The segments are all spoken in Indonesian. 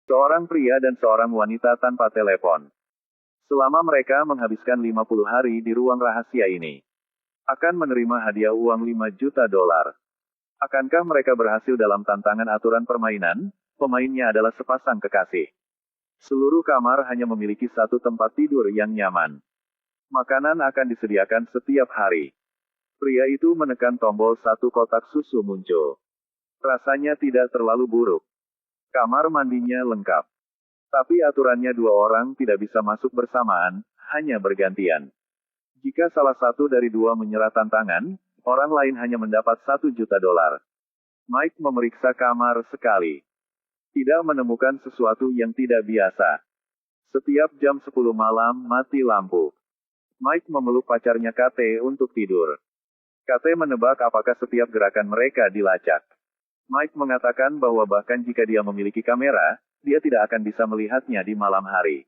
Seorang pria dan seorang wanita tanpa telepon. Selama mereka menghabiskan 50 hari di ruang rahasia ini, akan menerima hadiah uang 5 juta dolar. Akankah mereka berhasil dalam tantangan aturan permainan? Pemainnya adalah sepasang kekasih. Seluruh kamar hanya memiliki satu tempat tidur yang nyaman. Makanan akan disediakan setiap hari. Pria itu menekan tombol, satu kotak susu muncul. Rasanya tidak terlalu buruk. Kamar mandinya lengkap. Tapi aturannya dua orang tidak bisa masuk bersamaan, hanya bergantian. Jika salah satu dari dua menyerah tantangan, orang lain hanya mendapat 1 juta dolar. Mike memeriksa kamar sekali. Tidak menemukan sesuatu yang tidak biasa. Setiap jam 10 malam mati lampu. Mike memeluk pacarnya KT untuk tidur. KT menebak apakah setiap gerakan mereka dilacak. Mike mengatakan bahwa bahkan jika dia memiliki kamera, dia tidak akan bisa melihatnya di malam hari.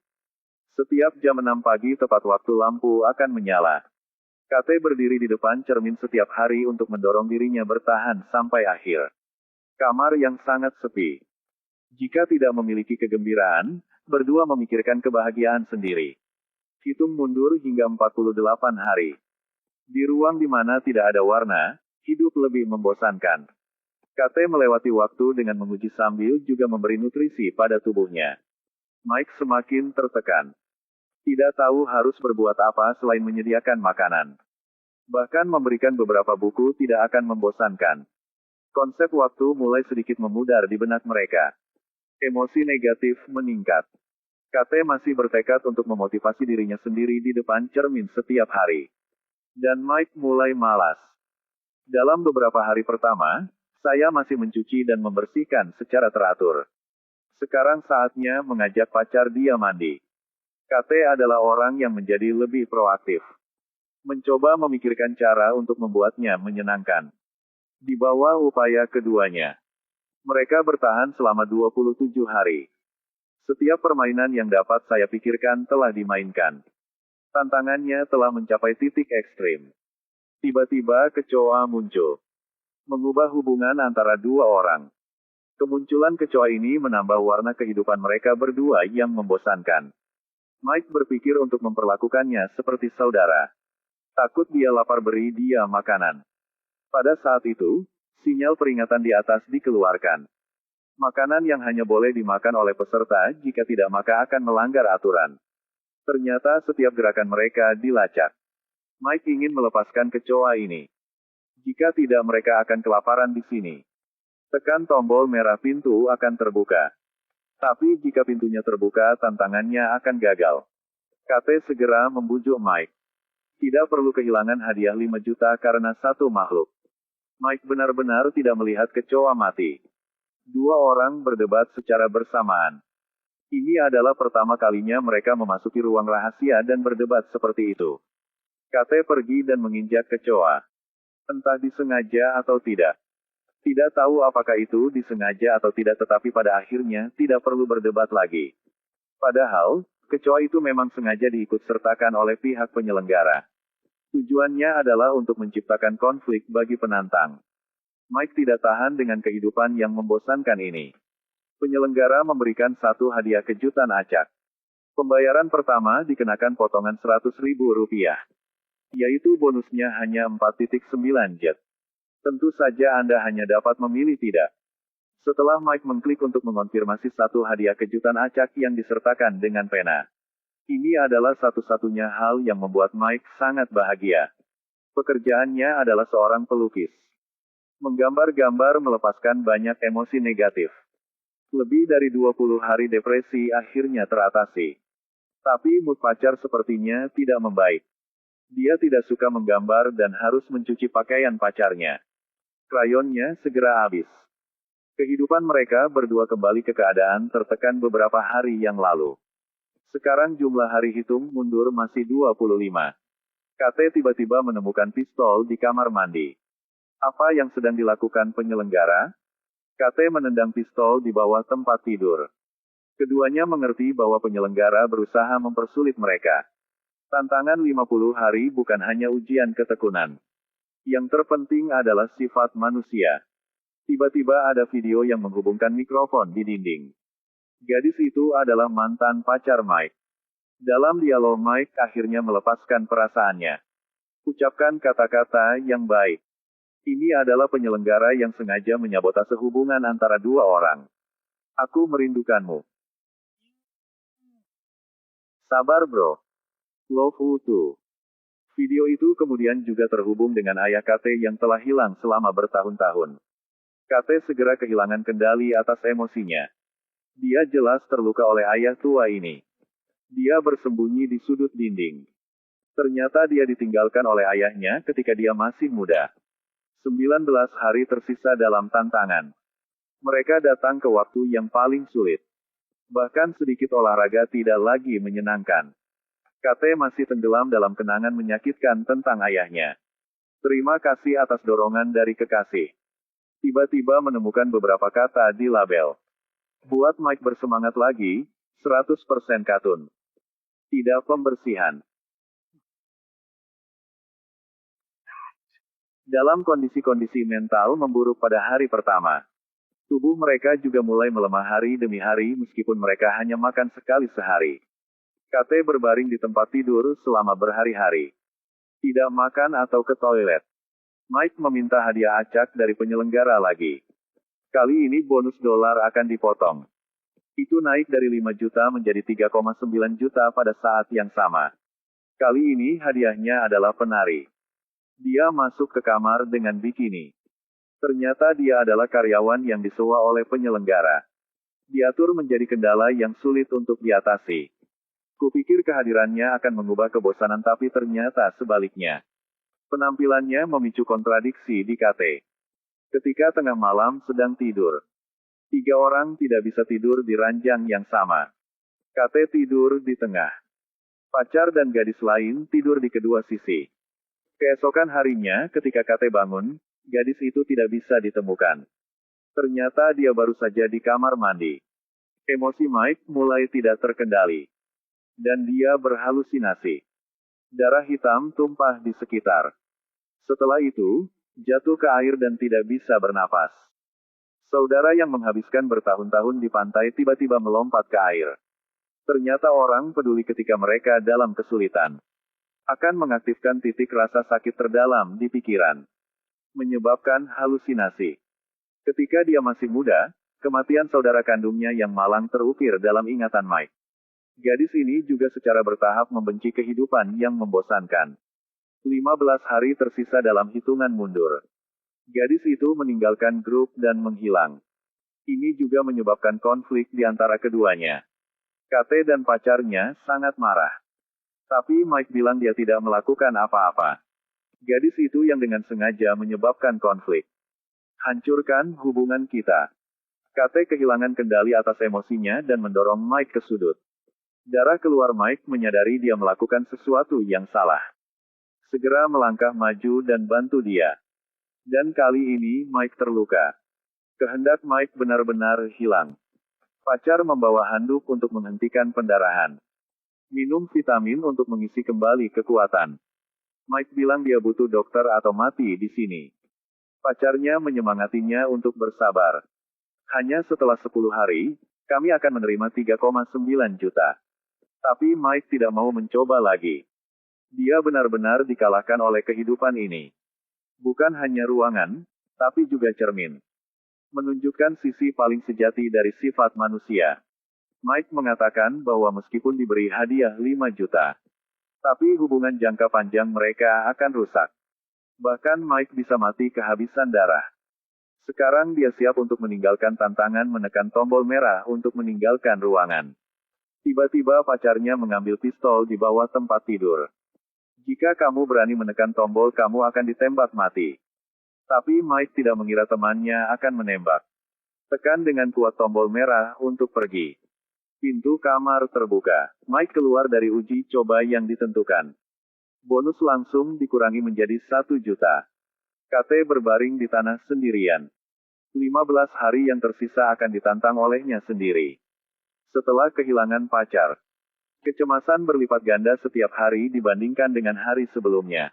Setiap jam 6 pagi tepat waktu lampu akan menyala. KT berdiri di depan cermin setiap hari untuk mendorong dirinya bertahan sampai akhir. Kamar yang sangat sepi. Jika tidak memiliki kegembiraan, berdua memikirkan kebahagiaan sendiri. Hitung mundur hingga 48 hari. Di ruang di mana tidak ada warna, hidup lebih membosankan. KT melewati waktu dengan menguji sambil juga memberi nutrisi pada tubuhnya. Mike semakin tertekan. Tidak tahu harus berbuat apa selain menyediakan makanan. Bahkan memberikan beberapa buku tidak akan membosankan. Konsep waktu mulai sedikit memudar di benak mereka. Emosi negatif meningkat. KT masih bertekad untuk memotivasi dirinya sendiri di depan cermin setiap hari. Dan Mike mulai malas. Dalam beberapa hari pertama, saya masih mencuci dan membersihkan secara teratur. Sekarang saatnya mengajak pacar dia mandi. KT adalah orang yang menjadi lebih proaktif. Mencoba memikirkan cara untuk membuatnya menyenangkan. Di bawah upaya keduanya, mereka bertahan selama 27 hari. Setiap permainan yang dapat saya pikirkan telah dimainkan. Tantangannya telah mencapai titik ekstrim. Tiba-tiba kecoa muncul. Mengubah hubungan antara dua orang. Kemunculan kecoa ini menambah warna kehidupan mereka berdua yang membosankan. Mike berpikir untuk memperlakukannya seperti saudara. Takut dia lapar, beri dia makanan. Pada saat itu, sinyal peringatan di atas dikeluarkan. Makanan yang hanya boleh dimakan oleh peserta, jika tidak maka akan melanggar aturan. Ternyata setiap gerakan mereka dilacak. Mike ingin melepaskan kecoa ini. Jika tidak mereka akan kelaparan di sini. Tekan tombol merah, pintu akan terbuka. Tapi jika pintunya terbuka, tantangannya akan gagal. KT segera membujuk Mike. Tidak perlu kehilangan hadiah 5 juta karena satu makhluk. Mike benar-benar tidak melihat kecoa mati. Dua orang berdebat secara bersamaan. Ini adalah pertama kalinya mereka memasuki ruang rahasia dan berdebat seperti itu. KT pergi dan menginjak kecoa. Entah disengaja atau tidak. Tidak tahu apakah itu disengaja atau tidak, tetapi pada akhirnya tidak perlu berdebat lagi. Padahal, kecoa itu memang sengaja diikut sertakan oleh pihak penyelenggara. Tujuannya adalah untuk menciptakan konflik bagi penantang. Mike tidak tahan dengan kehidupan yang membosankan ini. Penyelenggara memberikan satu hadiah kejutan acak. Pembayaran pertama dikenakan potongan Rp100.000. Yaitu bonusnya hanya 4.9 jet. Tentu saja Anda hanya dapat memilih tidak. Setelah Mike mengklik untuk mengonfirmasi satu hadiah kejutan acak yang disertakan dengan pena. Ini adalah satu-satunya hal yang membuat Mike sangat bahagia. Pekerjaannya adalah seorang pelukis. Menggambar-gambar melepaskan banyak emosi negatif. Lebih dari 20 hari depresi akhirnya teratasi. Tapi mood pacar sepertinya tidak membaik. Dia tidak suka menggambar dan harus mencuci pakaian pacarnya. Krayonnya segera habis. Kehidupan mereka berdua kembali ke keadaan tertekan beberapa hari yang lalu. Sekarang jumlah hari hitung mundur masih 25. KT tiba-tiba menemukan pistol di kamar mandi. Apa yang sedang dilakukan penyelenggara? KT menendang pistol di bawah tempat tidur. Keduanya mengerti bahwa penyelenggara berusaha mempersulit mereka. Tantangan 50 hari bukan hanya ujian ketekunan. Yang terpenting adalah sifat manusia. Tiba-tiba ada video yang menghubungkan mikrofon di dinding. Gadis itu adalah mantan pacar Mike. Dalam dialog Mike akhirnya melepaskan perasaannya. Ucapkan kata-kata yang baik. Ini adalah penyelenggara yang sengaja menyabotase hubungan antara dua orang. Aku merindukanmu. Sabar bro. Love you too. Video itu kemudian juga terhubung dengan ayah KT yang telah hilang selama bertahun-tahun. KT segera kehilangan kendali atas emosinya. Dia jelas terluka oleh ayah tua ini. Dia bersembunyi di sudut dinding. Ternyata dia ditinggalkan oleh ayahnya ketika dia masih muda. 19 hari tersisa dalam tantangan. Mereka datang ke waktu yang paling sulit. Bahkan sedikit olahraga tidak lagi menyenangkan. KT masih tenggelam dalam kenangan menyakitkan tentang ayahnya. Terima kasih atas dorongan dari kekasih. Tiba-tiba menemukan beberapa kata di label. Buat Mike bersemangat lagi, 100% katun. Tidak pembersihan. Dalam kondisi-kondisi mental memburuk pada hari pertama. Tubuh mereka juga mulai melemah hari demi hari meskipun mereka hanya makan sekali sehari. KT berbaring di tempat tidur selama berhari-hari. Tidak makan atau ke toilet. Mike meminta hadiah acak dari penyelenggara lagi. Kali ini bonus dolar akan dipotong. Itu naik dari 5 juta menjadi 3,9 juta pada saat yang sama. Kali ini hadiahnya adalah penari. Dia masuk ke kamar dengan bikini. Ternyata dia adalah karyawan yang disewa oleh penyelenggara. Diatur menjadi kendala yang sulit untuk diatasi. Kupikir kehadirannya akan mengubah kebosanan tapi ternyata sebaliknya. Penampilannya memicu kontradiksi di KT. Ketika tengah malam sedang tidur. 3 orang tidak bisa tidur di ranjang yang sama. KT tidur di tengah. Pacar dan gadis lain tidur di kedua sisi. Keesokan harinya ketika KT bangun, gadis itu tidak bisa ditemukan. Ternyata dia baru saja di kamar mandi. Emosi Mike mulai tidak terkendali. Dan dia berhalusinasi. Darah hitam tumpah di sekitar. Setelah itu, jatuh ke air dan tidak bisa bernapas. Saudara yang menghabiskan bertahun-tahun di pantai tiba-tiba melompat ke air. Ternyata orang peduli ketika mereka dalam kesulitan. Akan mengaktifkan titik rasa sakit terdalam di pikiran. Menyebabkan halusinasi. Ketika dia masih muda, kematian saudara kandungnya yang malang terukir dalam ingatan Mike. Gadis ini juga secara bertahap membenci kehidupan yang membosankan. 15 hari tersisa dalam hitungan mundur. Gadis itu meninggalkan grup dan menghilang. Ini juga menyebabkan konflik di antara keduanya. KT dan pacarnya sangat marah. Tapi Mike bilang dia tidak melakukan apa-apa. Gadis itu yang dengan sengaja menyebabkan konflik. Hancurkan hubungan kita. KT kehilangan kendali atas emosinya dan mendorong Mike ke sudut. Darah keluar Mike menyadari dia melakukan sesuatu yang salah. Segera melangkah maju dan bantu dia. Dan kali ini Mike terluka. Kehendak Mike benar-benar hilang. Pacar membawa handuk untuk menghentikan pendarahan. Minum vitamin untuk mengisi kembali kekuatan. Mike bilang dia butuh dokter atau mati di sini. Pacarnya menyemangatinya untuk bersabar. Hanya setelah 10 hari, kami akan menerima 3,9 juta. Tapi Mike tidak mau mencoba lagi. Dia benar-benar dikalahkan oleh kehidupan ini. Bukan hanya ruangan, tapi juga cermin. Menunjukkan sisi paling sejati dari sifat manusia. Mike mengatakan bahwa meskipun diberi hadiah 5 juta, tapi hubungan jangka panjang mereka akan rusak. Bahkan Mike bisa mati kehabisan darah. Sekarang dia siap untuk meninggalkan tantangan menekan tombol merah untuk meninggalkan ruangan. Tiba-tiba pacarnya mengambil pistol di bawah tempat tidur. Jika kamu berani menekan tombol kamu akan ditembak mati. Tapi Mike tidak mengira temannya akan menembak. Tekan dengan kuat tombol merah untuk pergi. Pintu kamar terbuka. Mike keluar dari uji coba yang ditentukan. Bonus langsung dikurangi menjadi 1 juta. KT berbaring di tanah sendirian. 15 hari yang tersisa akan ditantang olehnya sendiri. Setelah kehilangan pacar. Kecemasan berlipat ganda setiap hari dibandingkan dengan hari sebelumnya.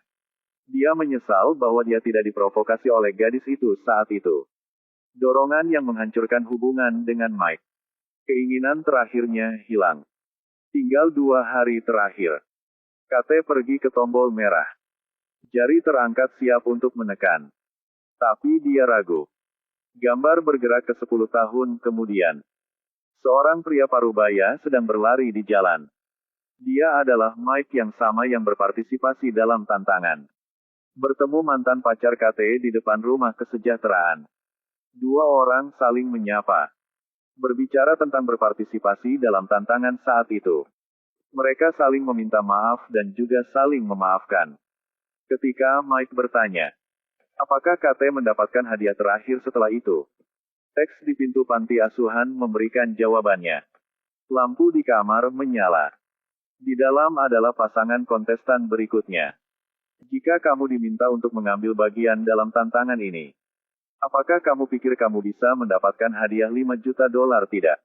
Dia menyesal bahwa dia tidak diprovokasi oleh gadis itu saat itu. Dorongan yang menghancurkan hubungan dengan Mike. Keinginan terakhirnya hilang. Tinggal 2 hari terakhir. KT pergi ke tombol merah. Jari terangkat siap untuk menekan. Tapi dia ragu. Gambar bergerak ke 10 tahun kemudian. Seorang pria parubaya sedang berlari di jalan. Dia adalah Mike yang sama yang berpartisipasi dalam tantangan. Bertemu mantan pacar KT di depan rumah kesejahteraan. Dua orang saling menyapa. Berbicara tentang berpartisipasi dalam tantangan saat itu. Mereka saling meminta maaf dan juga saling memaafkan. Ketika Mike bertanya, apakah KT mendapatkan hadiah terakhir setelah itu? Teks di pintu panti asuhan memberikan jawabannya. Lampu di kamar menyala. Di dalam adalah pasangan kontestan berikutnya. Jika kamu diminta untuk mengambil bagian dalam tantangan ini, apakah kamu pikir kamu bisa mendapatkan hadiah $5 juta tidak?